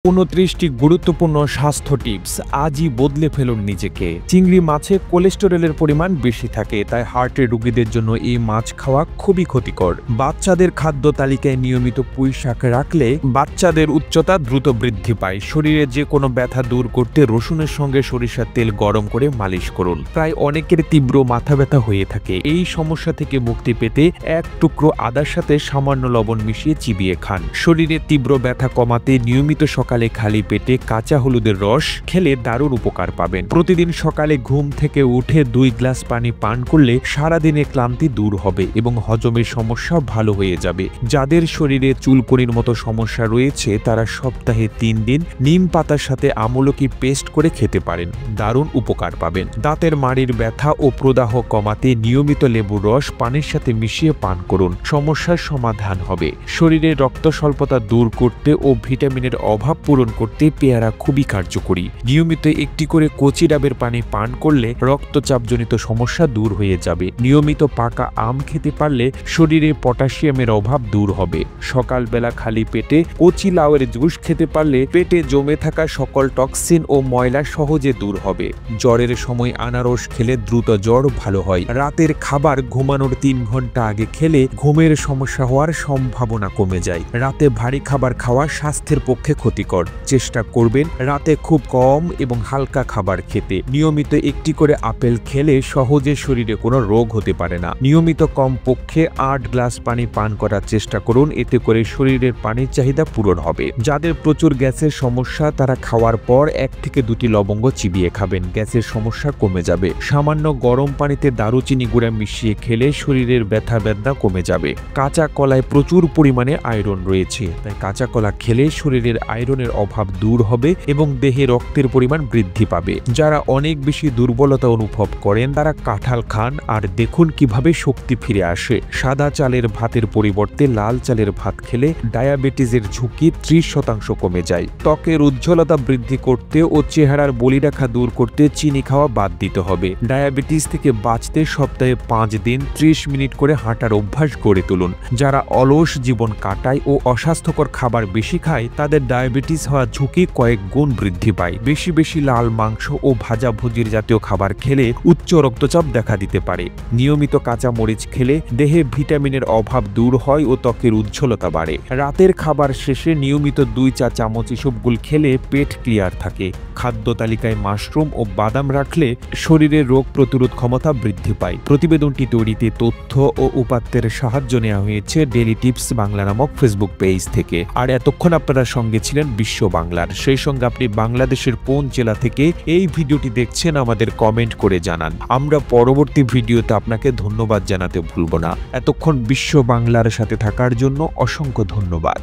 29টি গুরুত্বপূর্ণ স্বাস্থ্য টিপস আজই বদলে ফেলুন নিজেকে। চিংড়ি মাছে কোলেস্টেরলের পরিমাণ বেশি থাকে, তাই হার্টের রোগীদের জন্য এই মাছ খাওয়া খুবই ক্ষতিকর। বাচ্চাদের খাদ্য তালিকায় নিয়মিত পুঁই শাক রাখলে বাচ্চাদের উচ্চতা দ্রুত বৃদ্ধি পায়। শরীরে যে কোনো ব্যথা দূর করতে রসুনের সঙ্গে সরিষার তেল গরম করে মালিশ করুন। প্রায় অনেকের তীব্র মাথা ব্যথা হয়ে থাকে। এই সমস্যা থেকে মুক্তি পেতে এক টুকরো আদার সাথে সামান্য লবণ মিশিয়ে চিবিয়ে খান। শরীরে তীব্র ব্যথা কমাতে নিয়মিত সকালে খালি পেটে কাঁচা হলুদের রস খেলে দারুণ উপকার পাবেন। প্রতিদিন সকালে ঘুম থেকে উঠে 2 গ্লাস পানি পান করলে সারাদিনে ক্লান্তি দূর হবে এবং হজমের সমস্যা ভালো হয়ে যাবে। যাদের শরীরে চুলকুনির মতো সমস্যা রয়েছে তারা সপ্তাহে 3 দিন নিম পাতার সাথে আমলকি পেস্ট করে খেতে পারেন, দারুণ উপকার পাবেন। দাঁতের মাড়ির ব্যথা ও প্রদাহ কমাতে নিয়মিত লেবুর রস পানির সাথে মিশিয়ে পান করুন, সমস্যার সমাধান হবে। শরীরে রক্ত স্বল্পতা দূর করতে ও ভিটামিনের অভাব পূরণ করতে পেয়ারা খুবই কার্যকরী। নিয়মিত একটি করে কচি ডাবের পানি পান করলে রক্তচাপজনিত সমস্যা দূর হয়ে যাবে। নিয়মিত পাকা আম খেতে পারলে শরীরে পটাশিয়ামের অভাব দূর হবে। সকালবেলা খালি পেটে কচি লাউয়ের জুস খেতে পারলে পেটে জমে থাকা সকল টক্সিন ও ময়লা সহজে দূর হবে। জ্বরের সময় আনারস খেলে দ্রুত জ্বর ভালো হয়। রাতের খাবার ঘুমানোর 3 ঘন্টা আগে খেলে ঘুমের সমস্যা হওয়ার সম্ভাবনা কমে যায়। রাতে ভারী খাবার খাওয়া স্বাস্থ্যের পক্ষে ক্ষতিকর। চেষ্টা করবেন রাতে খুব কম এবং হালকা খাবার খেতে। নিয়মিত একটি করে আপেল খেলে সহজে শরীরে কোনো রোগ হতে পারে না। নিয়মিত কমপক্ষে 8 গ্লাস পানি পান করার চেষ্টা করুন, এতে করে শরীরের পানির চাহিদা পূরণ হবে। যাদের প্রচুর গ্যাসের সমস্যা তারা খাওয়ার পর 1 থেকে 2টি লবঙ্গ চিবিয়ে খাবেন, গ্যাসের সমস্যা কমে যাবে। সামান্য গরম পানিতে দারুচিনি গুঁড়া মিশিয়ে খেলে শরীরের ব্যথা বেদনা কমে যাবে। কাঁচা কলায় প্রচুর পরিমাণে আয়রন রয়েছে, তাই কাঁচা কলা খেলে শরীরের আয়রনের অভাব দূর হবে এবং দেহে রক্তের পরিমাণ বৃদ্ধি পাবে। যারা অনেক বেশি দুর্বলতা অনুভব করেন তারা কাঁঠাল খান আর দেখুন কিভাবে শক্তি ফিরে আসে। সাদা চালের ভাতের পরিবর্তে লাল চালের ভাত খেলে ডায়াবেটিসের ঝুঁকি 30% কমে যায়। ত্বকের উজ্জ্বলতা বৃদ্ধি করতে ও চেহারার বলিরেখা দূর করতে চিনি খাওয়া বাদ দিতে হবে। ডায়াবেটিস থেকে বাঁচতে সপ্তাহে 5 দিন 30 মিনিট করে হাঁটার অভ্যাস গড়ে তুলুন। যারা অলস জীবন কাটায় ও অস্বাস্থ্যকর খাবার বেশি খায় তাদের ডায়াবেটিস হওয়ার ঝুঁকি কয়েক গুণ বৃদ্ধি পায়। বেশি বেশি লাল মাংস ও ভাজাভুজির জাতীয় খাবার খেলে উচ্চ রক্তচাপ দেখা দিতে পারে। নিয়মিত কাঁচা মরিচ খেলে দেহে ভিটামিনের অভাব দূর হয় ও ত্বকের উজ্জ্বলতা বাড়ে। রাতের খাবার শেষে নিয়মিত 2 চা চামচ ইসবগুল খেলে পেট ক্লিয়ার থাকে। খাদ্য তালিকায় মাশরুম ও বাদাম রাখলে শরীরের রোগ প্রতিরোধ ক্ষমতা বৃদ্ধি পায়। প্রতিবেদনটি তৈরিতে তথ্য ও উপাত্তের সাহায্য নেওয়া হয়েছে ডেইলি টিপস বাংলা নামক ফেসবুক পেজ থেকে। আর এতক্ষণ আপনারা সঙ্গে ছিলেন বিশ্ব বাংলার। সেই সঙ্গে আপনি বাংলাদেশের কোন জেলা থেকে এই ভিডিওটি দেখছেন আমাদের কমেন্ট করে জানান। আমরা পরবর্তী ভিডিওতে আপনাকে ধন্যবাদ জানাতে ভুলব না। এতক্ষণ বিশ্ব বাংলার সাথে থাকার জন্য অসংখ্য ধন্যবাদ।